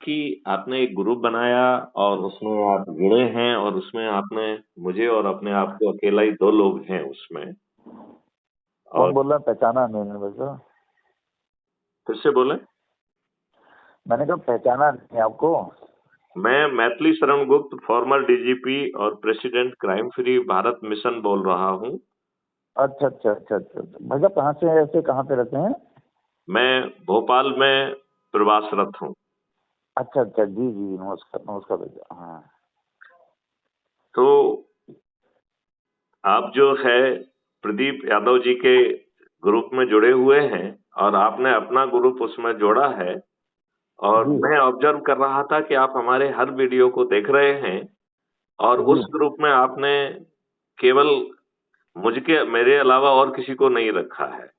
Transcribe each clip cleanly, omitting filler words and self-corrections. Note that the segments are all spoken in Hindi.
कि आपने एक ग्रुप बनाया और उसमें आप जुड़े हैं और उसमें आपने मुझे और अपने आप को अकेला ही 2 लोग हैं उसमें। कौन और बोल रहा है? पहचाना नहीं मैंने भैया। फिर से बोलें। मैंने कहा पहचाना नहीं आपको। मैं मैथिली शरण गुप्त, फॉर्मर डीजीपी और president crime free Bharat mission बोल रहा हूँ। अच्छा अच्छा अच्छा अच्छा अच्छा। भैया कहाँ से हैं, ऐसे कहाँ पे रहते हैं? मैं भोपाल में प्रवासरत हूँ। अच्छा अच्छा, जी जी, नमस्कार नमस्कार भैया। हाँ तो आप जो है प्रदीप यादव जी के ग्रुप में जुड़े हुए हैं और आपने अपना ग्रुप उसमें जोड़ा है और जी मैं ऑब्जर्व कर रहा था कि आप हमारे हर वीडियो को देख रहे हैं और जी। उस ग्रुप में आपने केवल मुझके मेरे अलावा और किसी को नहीं रखा है।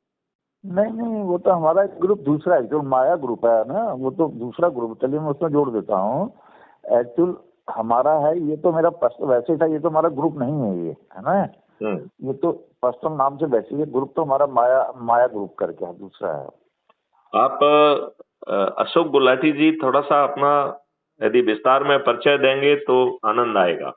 नहीं नहीं, वो तो हमारा एक ग्रुप दूसरा है, जो माया ग्रुप है ना, वो तो दूसरा ग्रुप, चलिए मैं उसमें जोड़ देता हूँ। एक्चुअल हमारा है, ये तो मेरा वैसे था, ये तो हमारा ग्रुप नहीं है, ये है ना। हम्म। ये तो पर्सनल नाम से वैसे, ये ग्रुप तो हमारा माया माया ग्रुप करके है, दूसरा है। आप अशोक गुलाटी जी थोड़ा सा अपना यदि विस्तार में परिचय देंगे तो आनंद आएगा।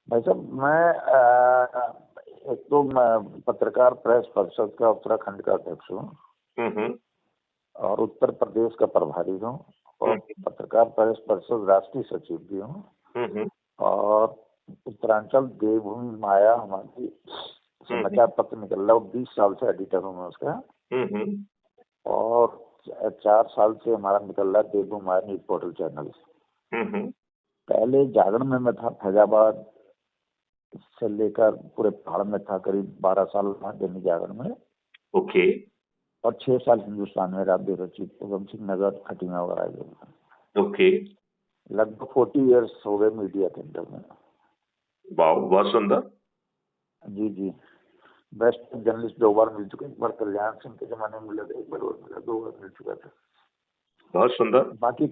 भाई साहब, एक तो मैं पत्रकार प्रेस परिषद का उत्तराखंड का अध्यक्ष हूँ हम्म। और उत्तर प्रदेश का प्रभारी हूँ, और हम्म। पत्रकार प्रेस परिषद राष्ट्रीय सचिव भी हूँ, हम्म। और उत्तरांचल देवभूमि माया हमारी समाचार पत्र निकल रहा है, 20 साल से एडिटर हूँ मैं उसका। हम्म। और 4 साल से हमारा निकल रहा है देवभूमि माया न्यूज पोर्टल चैनल। हम्म। पहले जागरण में मैं था, फैजाबाद से लेकर पूरे पहाड़ में था, करीब 12 साल वहाँ दैनिक जागरण में, ओके। और 6 साल हिंदुस्तान में रात रचित उधम सिंह नगर खटीमा वगैरह। ओके। लगभग 40 इयर्स हो गए मीडिया के अंदर में। वाह, बहुत सुंदर। जी जी। बेस्ट जर्नलिस्ट 2 बार मिल चुके, एक बार कल्याण सिंह के जमाने में मिला था, एक बार और मिला, 2 बार मिल चुका था। बहुत सुंदर। बाकी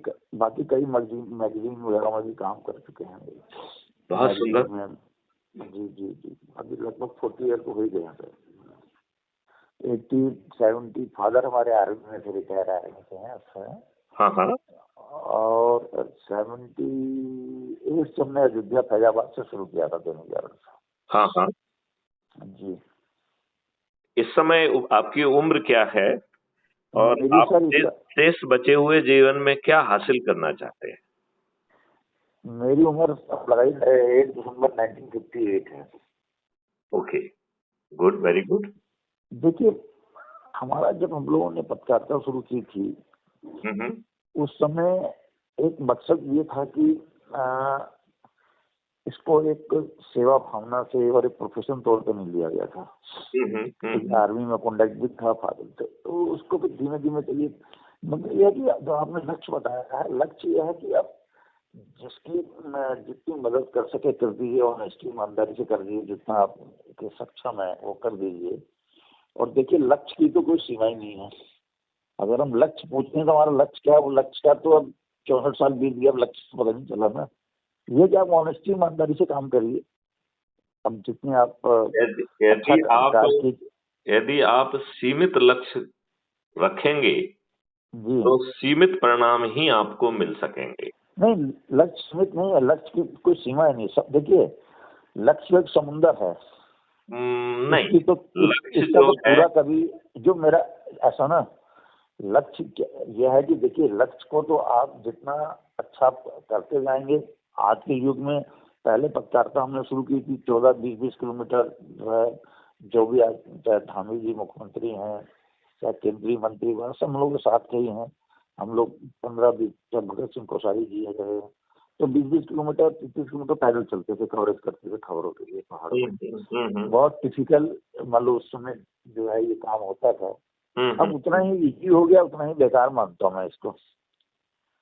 कई मैगजीन वगैरह में भी काम कर चुके हैं। बहुत मैगजीन सुंदर। में, जी जी जी, अभी लगभग 40 ईयर तो हो ही गया था। 80-70 फादर हमारे आर्मी में थे, रिटायर आर्मी से हैं अच्छा। हाँ हाँ। और 78 से हमने अयोध्या फैजाबाद से शुरू किया था दैनिक जागरण से। हाँ हाँ। जी। इस समय आपकी उम्र क्या है और मेरी आप सर शेष बचे हुए जीवन में क्या हासिल करना चाहते हैं? मेरी उम्र लगाई 8 दिसंबर 1958 है। Okay, good, very good. देखिए, हमारा जब हम लोगों ने पत्रकारिता शुरू की थी, हम्म। उस समय एक मकसद ये था कि इसको एक सेवा भावना से और एक प्रोफेशन तौर पर नहीं लिया गया था। आर्मी में कॉन्डक्ट भी था, फादर थे, तो उसको भी धीमे धीमे चलिए। मतलब यह कि जो आपने लक्ष्य बताया है, लक्ष्य यह है कि आप जिसकी जितनी मदद कर सके कर दीजिए, ऑनेस्टी ईमानदारी से कर दीजिए, जितना आप के सक्षम है वो कर दीजिए। और देखिए, लक्ष्य की तो कोई सीमा ही नहीं है। अगर हम लक्ष्य पूछते हैं तो हमारा लक्ष्य क्या है, वो लक्ष्य क्या, तो अब 64 साल बीत गया, अब लक्ष्य तो पता नहीं चला ना। ये कि आप ऑनेस्टी ईमानदारी से काम करिए, अब जितने आप अच्छा कार्य की। यदि आप सीमित लक्ष्य रखेंगे जी तो सीमित परिणाम ही आपको मिल सकेंगे। नहीं, लक्ष्य सीमित नहीं है, लक्ष्य की कोई सीमा ही नहीं। सब देखिए, लक्ष्य एक समुंदर है। नहीं, इसकी तो लक्ष्य इसका जो तो है पूरा कभी, जो मेरा ऐसा ना, लक्ष्य यह है कि देखिए, लक्ष्य को तो आप जितना अच्छा करते जाएंगे। आज के युग में, पहले पत्रकारिता हमने शुरू की थी 14-20 किलोमीटर जो है, जो भी आज चाहे धामी जी मुख्यमंत्री हैं, चाहे केंद्रीय मंत्री वह सब हम लोग के साथ के ही हैं। हम लोग 15-20, जब भगत सिंह कोश्यारी जी है तो 20-20 किलोमीटर 30 किलोमीटर पैदल चलते थे, कवरेज करते थे खबरों के लिए पहाड़ों में। बहुत टिपिकल मान लो उस समय जो है ये काम होता था। अब उतना ही इजी हो गया, उतना ही बेकार मानता हूँ मैं इसको।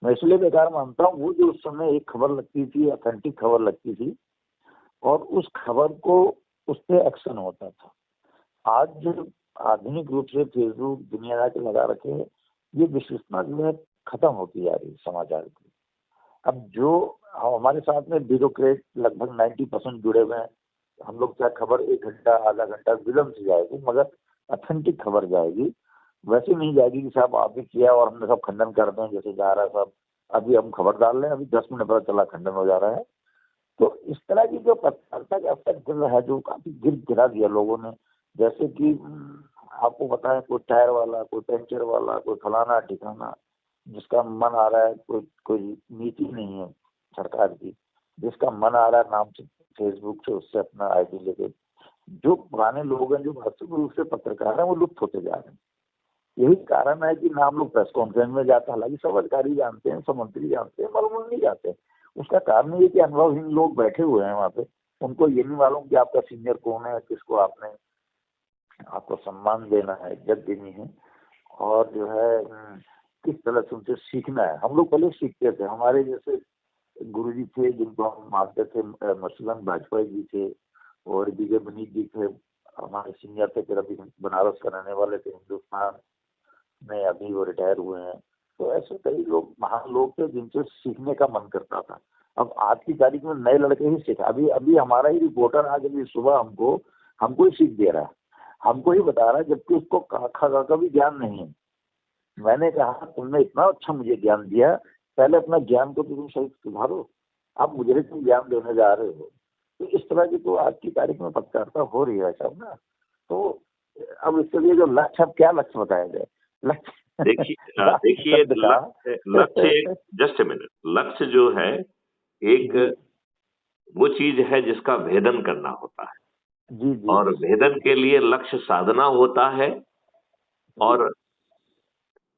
मैं इसलिए बेकार मानता हूँ, वो जो उस समय एक खबर लगती थी, ऑथेंटिक खबर लगती थी, और उस खबर को उस पर एक्शन होता था। आज जो आधुनिक रूप से फेसबुक दुनिया के लगा रखे हैं, ये विश्वसनीयता जो है खत्म होती जा रही है समाचार की। अब जो हमारे साथ में ब्यूरोक्रेट लगभग 90% जुड़े हुए हैं, हम लोग चाहे खबर 1 घंटा आधा घंटा विलम्ब से जाएगी, मगर ऑथेंटिक खबर जाएगी। वैसे नहीं जाएगी कि साहब आपने किया और हमने सब खंडन कर दें जैसे जा रहा है सब। अभी हम खबर डाल रहे हैं, अभी 10 मिनट पता चला खंडन हो जा रहा है। तो इस तरह की जो पत्रकारिता का स्तर गिर रहा है, जो काफी गिरा दिया लोगों ने। जैसे कि आपको पता है, कोई टायर वाला, कोई पंचर वाला, कोई फलाना ठिकाना, जिसका मन आ रहा है, कोई कोई नीति नहीं है सरकार की, जिसका मन आ रहा है नाम से फेसबुक से उससे अपना आईडी लेके, जो पुराने लोग हैं, जो वास्तविक रूप से पत्रकार हैं, वो लुप्त होते जा रहे हैं। यही कारण है कि ना हम लोग प्रेस कॉन्फ्रेंस में जाते हैं, हालांकि सब अधिकारी जानते हैं, सब मंत्री जानते हैं, मगर वो नहीं जाते। उसका कारण ये कि अनुभवहीन लोग बैठे हुए हैं वहाँ पे, उनको ये नहीं मालूम कि आपका सीनियर कौन है, किसको आपने आपको सम्मान देना है, इज्जत देनी है, और जो है किस तरह से उनसे सीखना है। हम लोग पहले सीखते थे, हमारे जैसे गुरुजी थे जिनको हम मानते थे, मसलन वाजपेयी जी थे और विजय मनीष जी थे, हमारे सीनियर थे, फिर अभी बनारस का रहने वाले थे, हिंदुस्तान में अभी वो रिटायर हुए हैं। तो ऐसे कई लोग, महान लोग थे जिनसे सीखने का मन करता था। अब आज की तारीख में नए लड़के ही सीखा। अभी अभी हमारा ही रिपोर्टर आज अभी सुबह हमको ही सीख दे रहा है, हमको ही बता रहा है, जबकि उसको खा का भी ज्ञान नहीं है। मैंने कहा तुमने इतना अच्छा मुझे ज्ञान दिया, पहले अपना ज्ञान को तो तुम सही सुधारो, आप मुझे तुम ज्ञान देने जा रहे हो। तो इस तरह की तो आज की तारीख में पत्रकारिता हो रही है साहब ना। तो अब इसके लिए जो लक्ष्य, अब क्या लक्ष्य बताया जाए? लक्ष्य देखिए शब्द का लक्ष्य एक, जस्ट ए मिनट, लक्ष्य जो है एक वो चीज है जिसका भेदन करना होता है, जी जी और जी भेदन के लिए लक्ष्य साधना होता है, और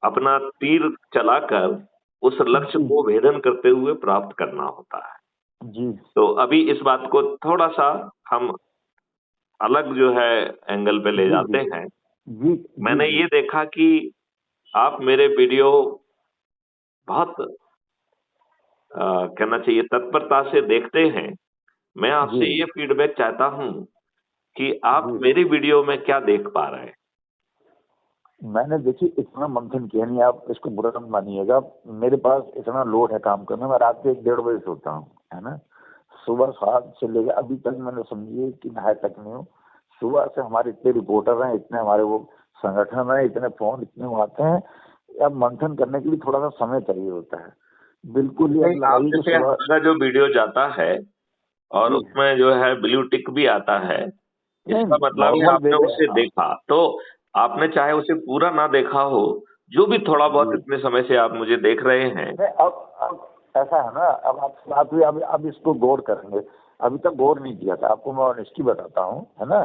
अपना तीर चलाकर उस लक्ष्य जी को भेदन करते हुए प्राप्त करना होता है। जी तो अभी इस बात को थोड़ा सा हम अलग जो है एंगल पे ले जी जाते जी हैं। जी जी मैंने जी ये देखा कि आप मेरे वीडियो बहुत कहना चाहिए तत्परता से देखते हैं। मैं जी आपसे ये फीडबैक चाहता हूँ कि आप जी मेरी वीडियो में क्या देख पा रहे हैं। मैंने देखिए इतना मंथन किया नहीं, आप इसको बुरा मत मानिएगा। मेरे पास इतना लोड है काम करना, मैं रात के 1-1:30 बजे सोता हूँ, है ना। सुबह 7 से लेकर अभी तक मैंने समझिए कि नहाए तक नहीं हूँ। सुबह से हमारे इतने रिपोर्टर हैं, इतने हमारे वो संगठन है, इतने फोन इतने वो आते हैं, अब मंथन करने के लिए थोड़ा सा समय चाहिए होता है। बिल्कुल ही नहीं, अब आप लगाइए कि जैसे सुबह। हमारा जो वीडियो जाता है और जी उसमें जो है ब्लू टिक भी आता है, नहीं, इसका मतलब है नॉर्मल आपने देते उसे देखा। तो आपने चाहे उसे पूरा ना देखा हो, जो भी थोड़ा बहुत जी इतने समय से आप मुझे देख रहे हैं। नहीं, अब ऐसा है ना, अब आप बात हुई, अब इसको गौर करेंगे। अभी तक गौर नहीं किया था, आपको मैं ऑनेस्टी बताता हूँ, है ना,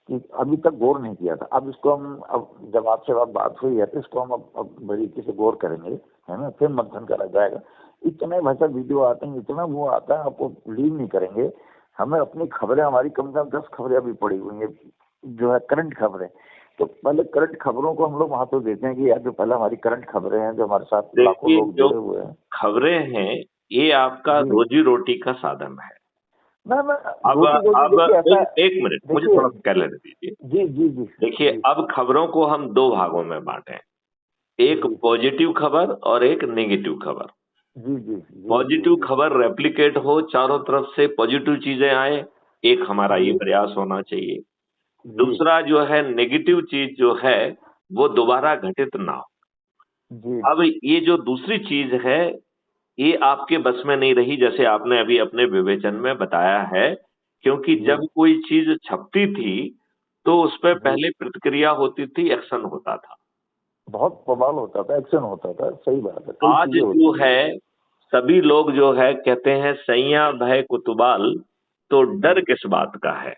कि अभी तक गौर नहीं किया था। अब इसको हम, अब जब आपसे बात हुई है तो इसको हम अब बारीकी से गौर करेंगे, है ना, फिर मंथन करा जाएगा। इतने भाई साहब वीडियो आते हैं, इतना वो आता है, आपको बिलीव नहीं करेंगे। हमें अपनी खबरें, हमारी कम से कम 10 खबरें अभी पड़ी हुई हैं, जो है करंट खबरें। तो पहले करंट खबरों को हम लोग वहां तो देते हैं कि यार जो पहले हमारी करंट खबरें हैं, जो हमारे साथ लाखों देखिए, लोग जो जुड़े हुए हैं। खबरें हैं, ये आपका जी रोजी रोटी का साधन है। ना अब रोटी रोटी अब देखिए ऐसा। एक मिनट, मुझे देखिए थोड़ा सा कह लेने दीजिए। जी जी जी देखिए, जी अब खबरों को हम दो भागों में बांटे, एक जी पॉजिटिव खबर और एक नेगेटिव खबर। जी जी जी जी पॉजिटिव जी खबर रेप्लिकेट हो, चारों तरफ से पॉजिटिव चीजें आए, एक हमारा ये जी प्रयास होना चाहिए। जी दूसरा जो है नेगेटिव चीज जो है, वो दोबारा घटित ना हो। जी अब ये जो दूसरी चीज है, ये आपके बस में नहीं रही, जैसे आपने अभी अपने विवेचन में बताया है। क्योंकि जी जब कोई चीज छपती थी तो उस पर जी पहले प्रतिक्रिया होती थी, एक्शन होता था। बहुत बवाल होता था, एक्शन होता था, सही बात है, कई आज चीजें जो होती थी। है, सभी लोग जो है कहते हैं सैया भय कुतुबाल, तो डर जी किस बात का है।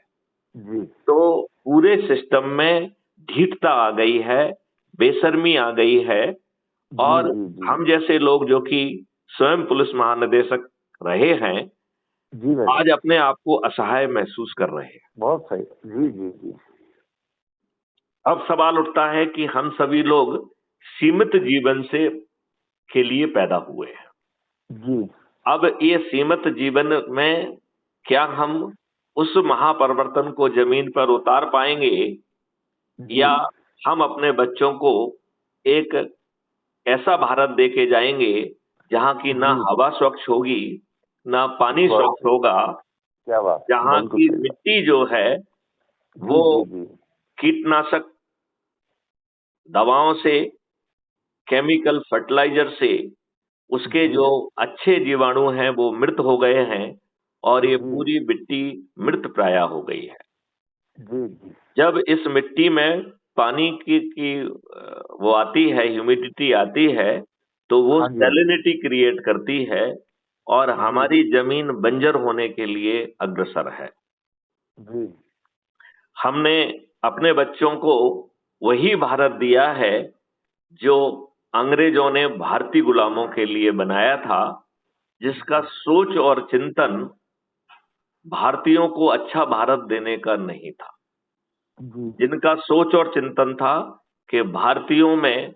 जी तो पूरे सिस्टम में ढीठता आ गई है, बेशर्मी आ गई है। जी और जी जी हम जैसे लोग जो कि स्वयं पुलिस महानिदेशक रहे हैं, जी भाई आज साहब, अपने आप को असहाय महसूस कर रहे हैं। बहुत सही। जी जी जी अब सवाल उठता है कि हम सभी लोग सीमित जीवन से के लिए पैदा हुए हैं। जी अब ये सीमित जीवन में क्या हम उस महापरिवर्तन को जमीन पर उतार पाएंगे, जी या हम अपने बच्चों को एक ऐसा भारत दे के जाएंगे जहां की ना जी हवा स्वच्छ होगी, ना पानी बहुत स्वच्छ होगा, क्या बात, जहां बिल्कुल की सही बात। मिट्टी जो है वो जी जी जी कीटनाशक दवाओं से, केमिकल फर्टिलाइजर से उसके जी जो अच्छे जीवाणु हैं वो मृत हो गए हैं और ये जी पूरी मिट्टी मृत प्राय हो गई है। जी जी। जब इस मिट्टी में पानी की वो आती है, ह्यूमिडिटी आती है, तो वो हाँ जी हाँ सैलिनिटी क्रिएट करती है और जी हमारी जमीन बंजर होने के लिए अग्रसर है। जी हमने अपने बच्चों को वही भारत दिया है जो अंग्रेजों ने भारतीय गुलामों के लिए बनाया था, जिसका सोच और चिंतन भारतीयों को अच्छा भारत देने का नहीं था। जी जिनका सोच और चिंतन था कि भारतीयों में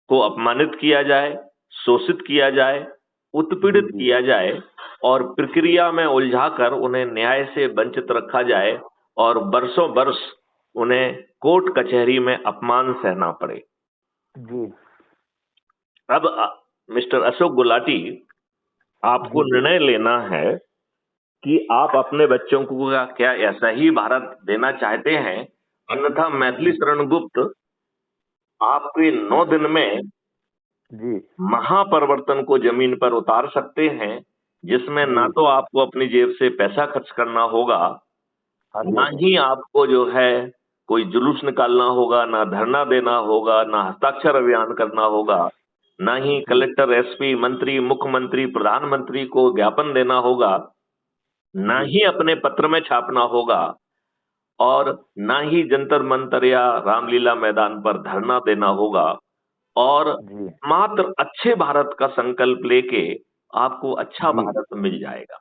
को अपमानित किया जाए, शोषित किया जाए, जी उत्पीड़ित जी किया जाए और प्रक्रिया में उलझाकर उन्हें न्याय से वंचित रखा जाए और बरसों बरस उन्हें कोर्ट कचहरी में अपमान सहना पड़े। जी अब मिस्टर अशोक गुलाटी, आपको जी जी निर्णय लेना है कि आप अपने बच्चों को क्या ऐसा ही भारत देना चाहते हैं, अन्यथा मैथिली जी शरण गुप्त आपके 9 दिन में जी महापरिवर्तन को जमीन पर उतार सकते हैं, जिसमें जी। ना तो आपको अपनी जेब से पैसा खर्च करना होगा, हाँ जी ना हाँ जी ही आपको जो है कोई जुलूस निकालना होगा, ना धरना देना होगा, ना हस्ताक्षर अभियान करना होगा, ना ही जी कलेक्टर, एसपी, मंत्री, मुख्यमंत्री, प्रधानमंत्री को ज्ञापन देना होगा, ना जी ही अपने पत्र में छापना होगा और ना ही जंतर मंतर या रामलीला मैदान पर धरना देना होगा और जी मात्र अच्छे भारत का संकल्प लेके आपको अच्छा जी भारत मिल जाएगा।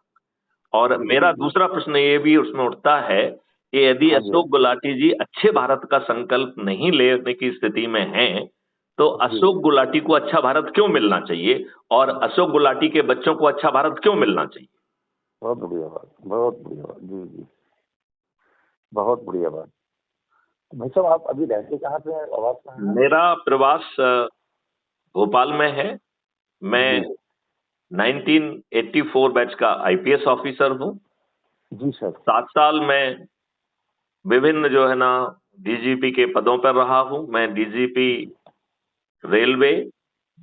और जी जी मेरा जी। दूसरा प्रश्न ये भी उसमें उठता है कि यदि हाँ जी हाँ अशोक गुलाटी जी अच्छे भारत का संकल्प नहीं लेने की स्थिति में हैं, तो जी। अशोक गुलाटी को अच्छा भारत क्यों मिलना चाहिए और अशोक गुलाटी के बच्चों को अच्छा भारत क्यों मिलना चाहिए? बहुत बढ़िया बात, बहुत बढ़िया बात। जी जी, बहुत बढ़िया बात। भाई साहब, आप अभी रहते कहाँ पे हैं, आवाज कहाँ है? मेरा प्रवास भोपाल में है। मैं जी 1984 बैच का आईपीएस ऑफिसर हूँ। जी सर। 7 साल में विभिन्न जो है ना डीजीपी के पदों पर रहा हूं। मैं डीजीपी रेलवे,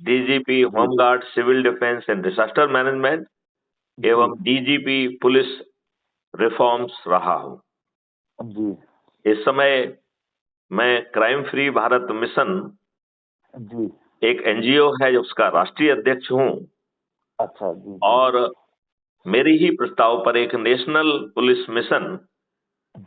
डीजीपी जी home guard, civil defence and disaster management जी एवं डीजीपी पुलिस रिफॉर्म्स रहा हूं। जी इस समय मैं क्राइम फ्री भारत मिशन, जी। एक एनजीओ है, उसका राष्ट्रीय अध्यक्ष हूं अच्छा। जी जी और मेरी ही प्रस्ताव पर एक नेशनल पुलिस मिशन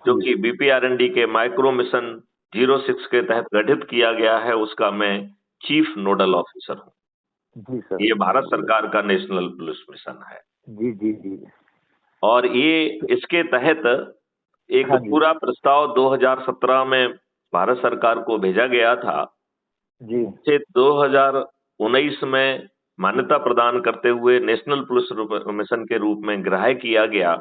जो जी कि बीपीआरएनडी के माइक्रो मिशन 06 के तहत गठित किया गया है, उसका मैं चीफ नोडल ऑफिसर हूं। जी सर, ये बहुत भारत बढ़िया। सरकार का नेशनल पुलिस मिशन है जी जी जी। और ये इसके तहत एक हाँ जी पूरा प्रस्ताव 2017 में भारत सरकार को भेजा गया था, जी जिसे 2019 में मान्यता प्रदान करते हुए नेशनल पुलिस मिशन के रूप में ग्राह्य किया गया।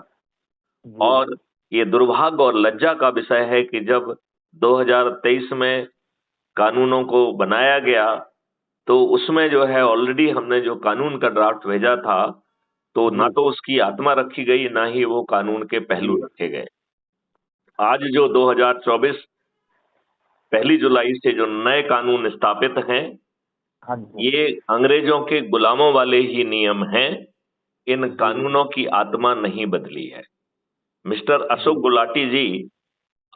जी और ये दुर्भाग्य और लज्जा का विषय है कि जब 2023 में कानूनों को बनाया गया, तो उसमें जो है ऑलरेडी हमने जो कानून का ड्राफ्ट भेजा था, तो ना जी तो उसकी आत्मा रखी गई, ना ही वो कानून के पहलू जी। रखे गए। आज जो 2024 पहली जुलाई से जो नए कानून स्थापित हैं, हाँ जी ये अंग्रेजों के गुलामों वाले ही नियम हैं। इन जी कानूनों की आत्मा नहीं बदली है। मिस्टर जी। अशोक गुलाटी जी,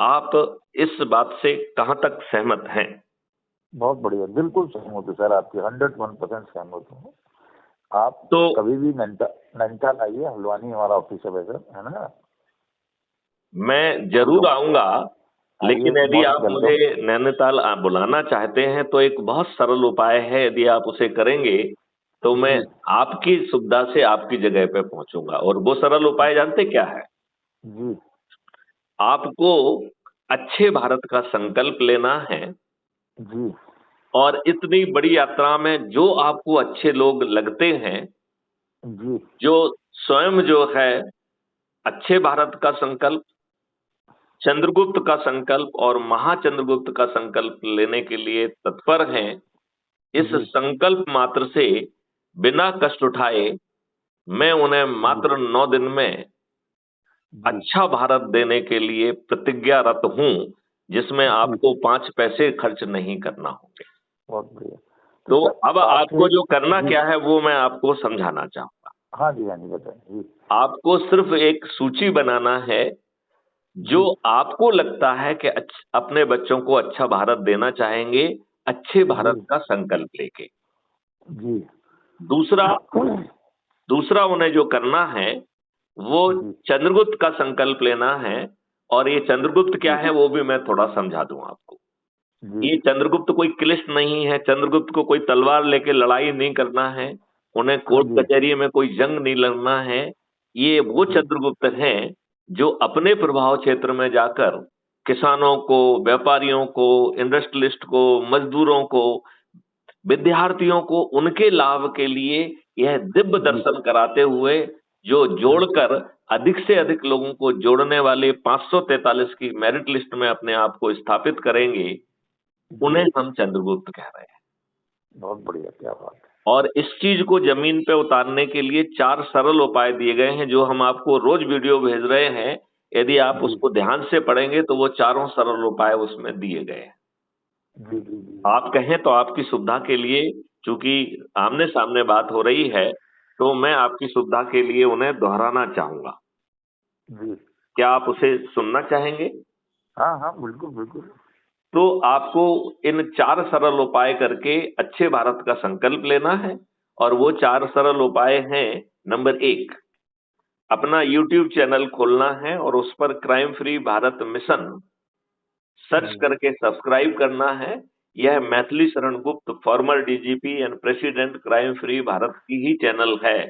आप इस बात से कहां तक सहमत हैं? बहुत बढ़िया, बिल्कुल सहमत हूँ सर, आपकी 101% सहमत हूँ। आप तो कभी भी नैनीताल आइए, हल्द्वानी हमारा ऑफिस है वैसे, है ना? मैं हम जरूर लोग आऊंगा, आइए, लेकिन यदि मोस्ट आप मुझे वेलकम। नैनीताल बुलाना चाहते हैं तो एक बहुत सरल उपाय है। यदि आप उसे करेंगे तो मैं जी आपकी सुविधा से आपकी जगह पे पहुंचूंगा। और वो सरल उपाय जानते क्या है? जी आपको अच्छे भारत का संकल्प लेना है जी और इतनी बड़ी यात्रा में जो आपको अच्छे लोग लगते हैं, जी जो स्वयं जो है अच्छे भारत का संकल्प, चंद्रगुप्त का संकल्प और महाचंद्रगुप्त का संकल्प लेने के लिए तत्पर हैं, इस जी संकल्प मात्र से बिना कष्ट उठाए मैं उन्हें जी मात्र 9 दिन में जी अच्छा भारत देने के लिए प्रतिज्ञारत हूं। जिसमें आपको 5 पैसे खर्च नहीं करना होंगे। बहुत बढ़िया। तो सर, अब आपको जो करना जी, क्या है वो मैं आपको समझाना चाहूंगा। हाँ जी, हाँ जी, बताएं जी। आपको सिर्फ एक सूची बनाना है जो जी, आपको लगता है कि अपने बच्चों को अच्छा भारत देना चाहेंगे, अच्छे भारत जी, का संकल्प लेके। जी, दूसरा दूसरा उन्हें जो करना है वो जी, चंद्रगुप्त का संकल्प लेना है। और ये चंद्रगुप्त क्या जी, है वो भी मैं थोड़ा समझा दूं आपको। जी, ये चंद्रगुप्त कोई क्लिष्ट नहीं है, चंद्रगुप्त को कोई तलवार लेके लड़ाई नहीं करना है, उन्हें हाँ कोर्ट जी, कचहरी में कोई जंग नहीं लड़ना है। ये वो जी, चंद्रगुप्त हैं जो अपने प्रभाव क्षेत्र में जाकर किसानों को, व्यापारियों को, इंडस्ट्रियलिस्ट को, मजदूरों को, विद्यार्थियों को उनके लाभ के लिए यह दिव्य जी, दर्शन कराते हुए जो जी, जोड़कर अधिक से अधिक लोगों को जोड़ने वाले 543 की मेरिट लिस्ट में अपने आप को स्थापित करेंगे, जी, उन्हें हम चंद्रगुप्त कह रहे हैं। बहुत बढ़िया, क्या बात है। और इस चीज को जमीन पे उतारने के लिए 4 सरल उपाय दिए गए हैं जो हम आपको रोज वीडियो भेज रहे हैं। यदि आप जी, उसको ध्यान से पढ़ेंगे तो वो चारों सरल उपाय उसमें दिए गए हैं। जी, जी, जी, आप कहें तो आपकी सुविधा के लिए, चूंकि आमने सामने बात हो रही है, तो मैं आपकी सुविधा के लिए उन्हें दोहराना चाहूंगा। जी, क्या आप उसे सुनना चाहेंगे? हाँ, हाँ, बिल्कुल, बिल्कुल। तो आपको इन 4 सरल उपाय करके अच्छे भारत का संकल्प लेना है। और वो 4 सरल उपाय हैं। नंबर 1, अपना यूट्यूब चैनल खोलना है और उस पर crime free Bharat mission search जी, करके सब्सक्राइब करना है। यह Maithili Sharan Gupt, former DGP and president, crime free Bharat की ही चैनल है,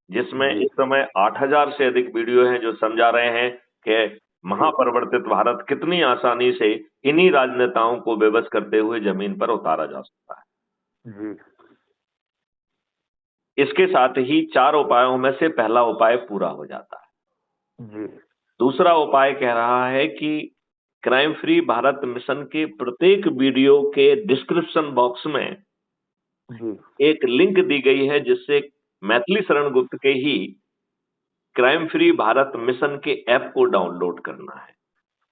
जिसमें जी, इस समय 8,000 से अधिक वीडियो हैं जो समझा रहे हैं कि जी, महापरिवर्तित भारत कितनी आसानी से इन्हीं राजनेताओं को बेबस करते हुए जमीन पर उतारा जा सकता है। जी, इसके साथ ही 4 उपायों में से पहला उपाय पूरा हो जाता है। जी, दूसरा उपाय कह रहा है कि क्राइम फ्री भारत मिशन के प्रत्येक वीडियो के डिस्क्रिप्शन बॉक्स में जी, एक लिंक दी गई है जिससे मैथिली शरण गुप्त के ही क्राइम फ्री भारत मिशन के ऐप को डाउनलोड करना है।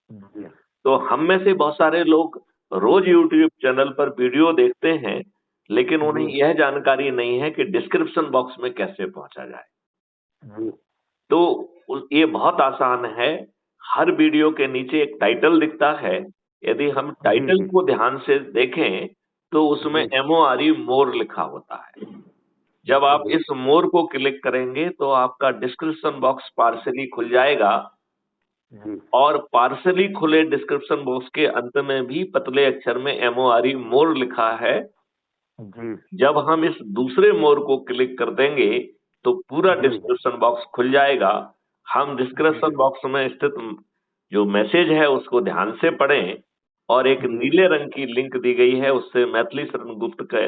जी, तो हम में से बहुत सारे लोग रोज यूट्यूब चैनल पर वीडियो देखते हैं, लेकिन उन्हें जी, यह जानकारी नहीं है कि डिस्क्रिप्शन बॉक्स में कैसे पहुंचा जाए। जी, तो ये बहुत आसान है। हर वीडियो के नीचे एक टाइटल दिखता है। यदि हम जी, टाइटल जी, को ध्यान से देखें तो उसमें जी, MORE मोर लिखा होता है। जब जी, आप जी, इस मोर को क्लिक करेंगे तो आपका डिस्क्रिप्शन बॉक्स पार्सली खुल जाएगा। जी, और पार्सली खुले डिस्क्रिप्शन बॉक्स के अंत में भी पतले अक्षर में MORE मोर लिखा है। जी, जब हम इस दूसरे मोर को क्लिक कर देंगे तो पूरा जी, डिस्क्रिप्शन बॉक्स खुल जाएगा। हम जी, डिस्क्रिप्शन बॉक्स में स्थित जो मैसेज है उसको ध्यान से पढ़ें। और एक जी, नीले रंग की लिंक दी गई है, उससे मैथिली शरण गुप्त का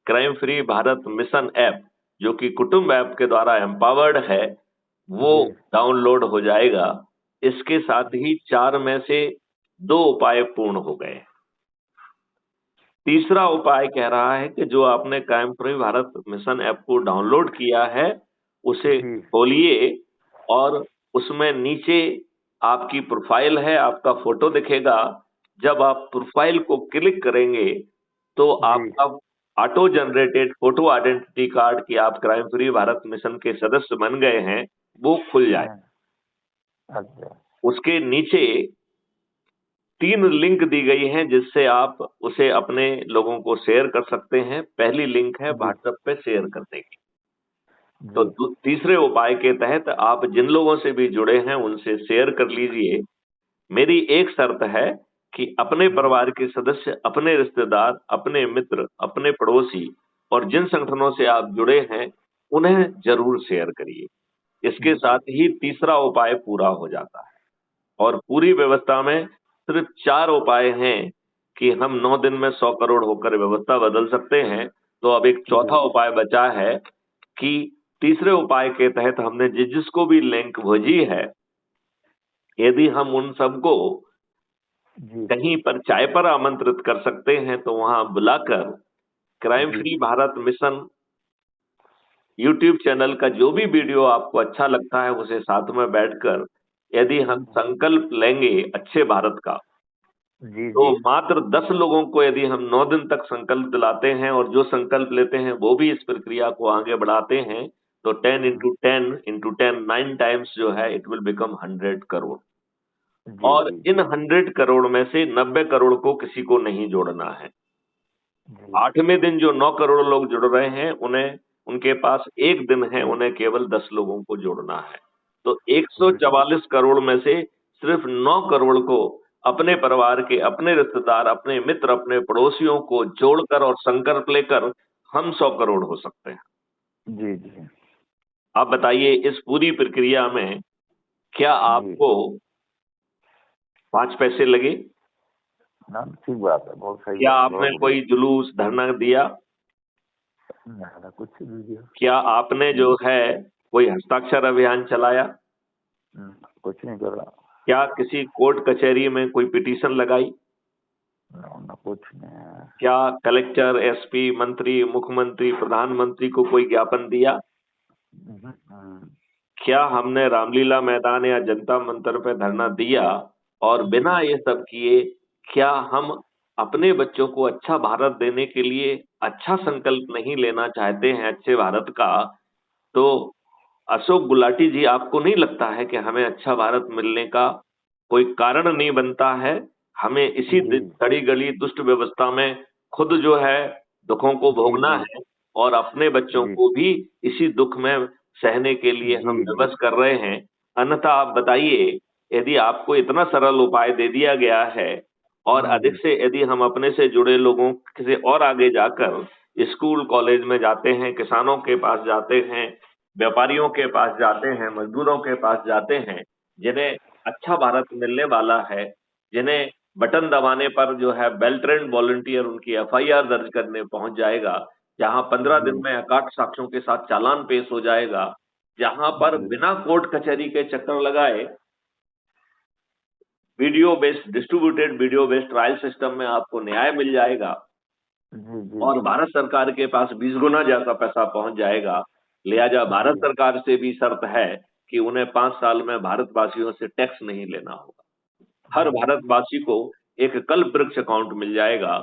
crime free Bharat mission app, जो कि कुटुंब ऐप के द्वारा एम्पावर्ड है, वो जी, डाउनलोड हो जाएगा। इसके साथ ही 4 में से 2 उपाय पूर्ण हो गए। तीसरा उपाय कह रहा है कि जो आपने कायम फ्री भारत मिशन ऐप को डाउनलोड किया है, उसे जी, खोलिए और उसमें नीचे आपकी प्रोफाइल है, आपका फोटो दिखेगा। जब आप प्रोफाइल को क्लिक करेंगे, तो जी, आपका auto generated photo identity card कि आप क्राइम फ्री भारत मिशन के सदस्य बन गए हैं, वो खुल जाए। हाँ, अच्छा, उसके नीचे 3 लिंक दी गई हैं जिससे आप उसे अपने लोगों को शेयर कर सकते हैं। पहली लिंक है जी, व्हाट्सएप पे शेयर करने की। तो जी, तीसरे उपाय के तहत आप जिन लोगों से भी जुड़े हैं उनसे शेयर कर लीजिए। मेरी एक शर्त है कि अपने जी, परिवार के सदस्य, अपने रिश्तेदार, अपने मित्र, अपने पड़ोसी और जिन संगठनों से आप जुड़े हैं, उन्हें जरूर शेयर करिए। इसके जी, साथ ही तीसरा उपाय पूरा हो जाता है। और पूरी व्यवस्था में सिर्फ 4 उपाय हैं कि हम 9 दिन में 100 करोड़ होकर व्यवस्था बदल सकते हैं। तो अब एक जी, चौथा उपाय बचा है कि तीसरे उपाय के तहत हमने जिसको भी लिंक भेजी है, यदि हम उन सबको जी, कहीं पर चाय पर आमंत्रित कर सकते हैं तो वहां बुलाकर क्राइम जी, free Bharat mission YouTube channel का जो भी वीडियो आपको अच्छा लगता है उसे साथ में बैठकर यदि हम संकल्प लेंगे अच्छे भारत का, जी तो जी मात्र 10 लोगों को यदि हम 9 दिन तक संकल्प दिलाते हैं और जो संकल्प लेते हैं वो भी इस प्रक्रिया को आगे बढ़ाते हैं, तो 10 इंटू 10 इंटू 10 9 टाइम्स जो है इट विल बिकम 100 करोड़। जी और जी इन 100 करोड़ में से 90 करोड़ को किसी को नहीं जोड़ना है। जी 8वें दिन जो 9 करोड़ लोग जुड़ रहे हैं, उन्हें उनके पास 1 दिन है, उन्हें केवल 10 लोगों को जोड़ना है। तो जी 144 करोड़ में से सिर्फ 9 करोड़ को अपने परिवार के, अपने रिश्तेदार, अपने मित्र, अपने पड़ोसियों को जोड़कर और संकल्प लेकर हम 100 करोड़ हो सकते हैं। जी जी आप बताइए इस पूरी प्रक्रिया में क्या जी आपको 5 पैसे लगे? ना, ठीक बात है, बहुत सही क्या बात, आपने बहुत बढ़िया। कोई जुलूस, धरना दिया? ना कुछ भी दिया। क्या आपने जो है कोई हस्ताक्षर अभियान चलाया? कुछ नहीं कर रहा। क्या किसी कोर्ट कचहरी में कोई पिटीशन लगाई? ना ना कुछ नहीं। क्या कलेक्टर, एसपी, मंत्री, मुख्यमंत्री, प्रधानमंत्री को कोई ज्ञापन दिया? क्या हमने रामलीला मैदान या जनता मंत्र पे धरना दिया? और बिना ये सब किए क्या हम अपने बच्चों को अच्छा भारत देने के लिए अच्छा संकल्प नहीं लेना चाहते हैं अच्छे भारत का? तो अशोक गुलाटी जी, आपको नहीं लगता है कि हमें अच्छा भारत मिलने का कोई कारण नहीं बनता है? हमें इसी जी सड़ी गली दुष्ट व्यवस्था में खुद जो है दुखों को जी भोगना जी है और अपने बच्चों जी को भी इसी दुख में सहने के लिए जी हम जी विवश कर रहे हैं। अन्यथा आप बताइए, यदि आपको इतना सरल उपाय दे दिया गया है और अधिक जी से यदि हम अपने से जुड़े लोगों से और आगे जाकर स्कूल कॉलेज में जाते हैं, किसानों के पास जाते हैं, व्यापारियों के पास जाते हैं, मजदूरों के पास जाते हैं, जिन्हें अच्छा भारत मिलने वाला है, जिन्हें बटन दबाने पर जो है वेल ट्रेन्ड वॉलंटियर उनकी एफआईआर दर्ज करने पहुंच जाएगा, जहां 15 दिन जी में अकाट साक्ष्यों के साथ चालान पेश हो जाएगा, जहां पर जी बिना कोर्ट कचहरी के चक्कर लगाए video based distributed video based trial system में आपको न्याय मिल जाएगा जी जी और जी भारत सरकार के पास 20 गुना ज्यादा पैसा पहुंच जाएगा। लिहाजा भारत जी सरकार से भी शर्त है कि उन्हें 5 साल में भारतवासियों से टैक्स नहीं लेना होगा। हर भारतवासी को एक कल्प वृक्ष अकाउंट मिल जाएगा,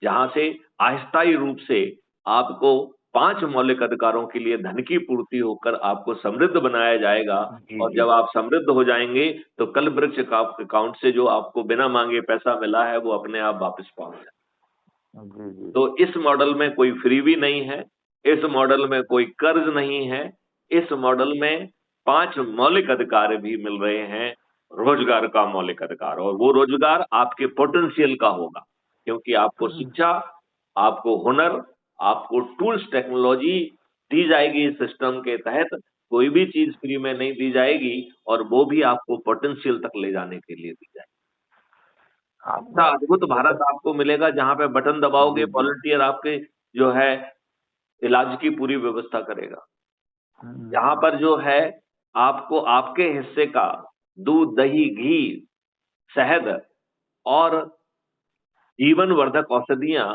जहां से अस्थायी रूप से आपको 5 मौलिक अधिकारों के लिए धन की पूर्ति होकर आपको समृद्ध बनाया जाएगा। जी और जी जब आप समृद्ध हो जाएंगे तो कल्प वृक्ष का अकाउंट से जो आपको बिना मांगे पैसा मिला है वो अपने आप वापस पहुंच जाए। जी जी तो इस मॉडल में कोई फ्रीबी नहीं है, इस मॉडल में कोई कर्ज नहीं है, इस मॉडल में 5 मौलिक अधिकार भी मिल रहे हैं। रोजगार का मौलिक अधिकार, और वो रोजगार आपके पोटेंशियल का होगा, क्योंकि आपको शिक्षा, आपको हुनर, आपको टूल्स, टेक्नोलॉजी दी जाएगी। इस सिस्टम के तहत कोई भी चीज फ्री में नहीं दी जाएगी और वो भी आपको पोटेंशियल तक ले जाने के लिए दी जाएगी। आपने ऐसा अद्भुत भारत मतलब आपको मिलेगा जहां पे बटन दबाओगे, जी जी वॉलंटियर आपके जो है इलाज की पूरी व्यवस्था करेगा। जहां हम्म, पर जो है आपको आपके हिस्से का दूध, दही, घी, शहद और जीवन वर्धक औषधियां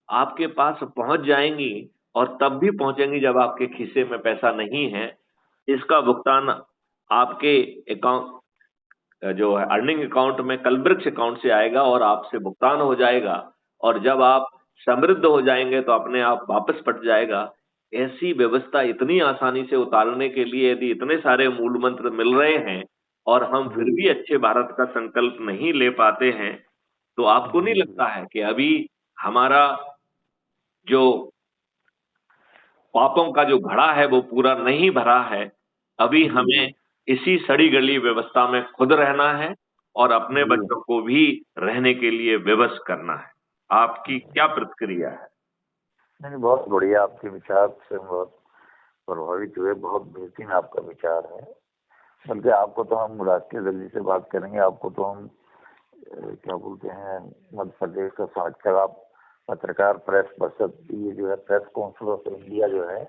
आपके पास पहुंच जाएंगी, और तब भी पहुंचेंगी जब आपके खीसे में पैसा नहीं है। इसका भुगतान आपके अकाउंट, जो है अर्निंग अकाउंट में, कलवृक्ष अकाउंट से आएगा और आपसे भुगतान हो जाएगा। और जब आप समृद्ध हो जाएंगे तो अपने आप वापस पट जाएगा। ऐसी व्यवस्था इतनी आसानी से उतारने के लिए यदि इतने सारे मूल मंत्र मिल रहे हैं और हम जी फिर भी जी अच्छे भारत का संकल्प नहीं ले पाते हैं, तो आपको नहीं जी जी लगता है कि अभी हमारा जो पापों का जो घड़ा है वो पूरा नहीं भरा है? अभी जी जी हमें इसी सड़ी गली व्यवस्था में खुद रहना है और अपने जी बच्चों को भी रहने के लिए विवश करना है। आपकी क्या प्रतिक्रिया है? नहीं नहीं, बहुत बढ़िया, आपके विचार से हम बहुत प्रभावित हुए, बहुत बेहतरीन आपका विचार है। बल्कि आपको तो हम राष्ट्रीय दिल्ली से बात करेंगे, आपको तो हम क्या बोलते हैं, मध्य प्रदेश का समाचार, आप पत्रकार प्रेस परिषद, ये जो है प्रेस काउंसिल ऑफ इंडिया जो है,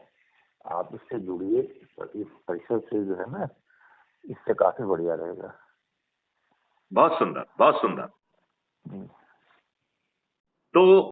आप इससे जुड़िए, इस परिषद से जो है ना, इससे काफी बढ़िया रहेगा। बहुत सुंदर, बहुत सुंदर। हम्म। तो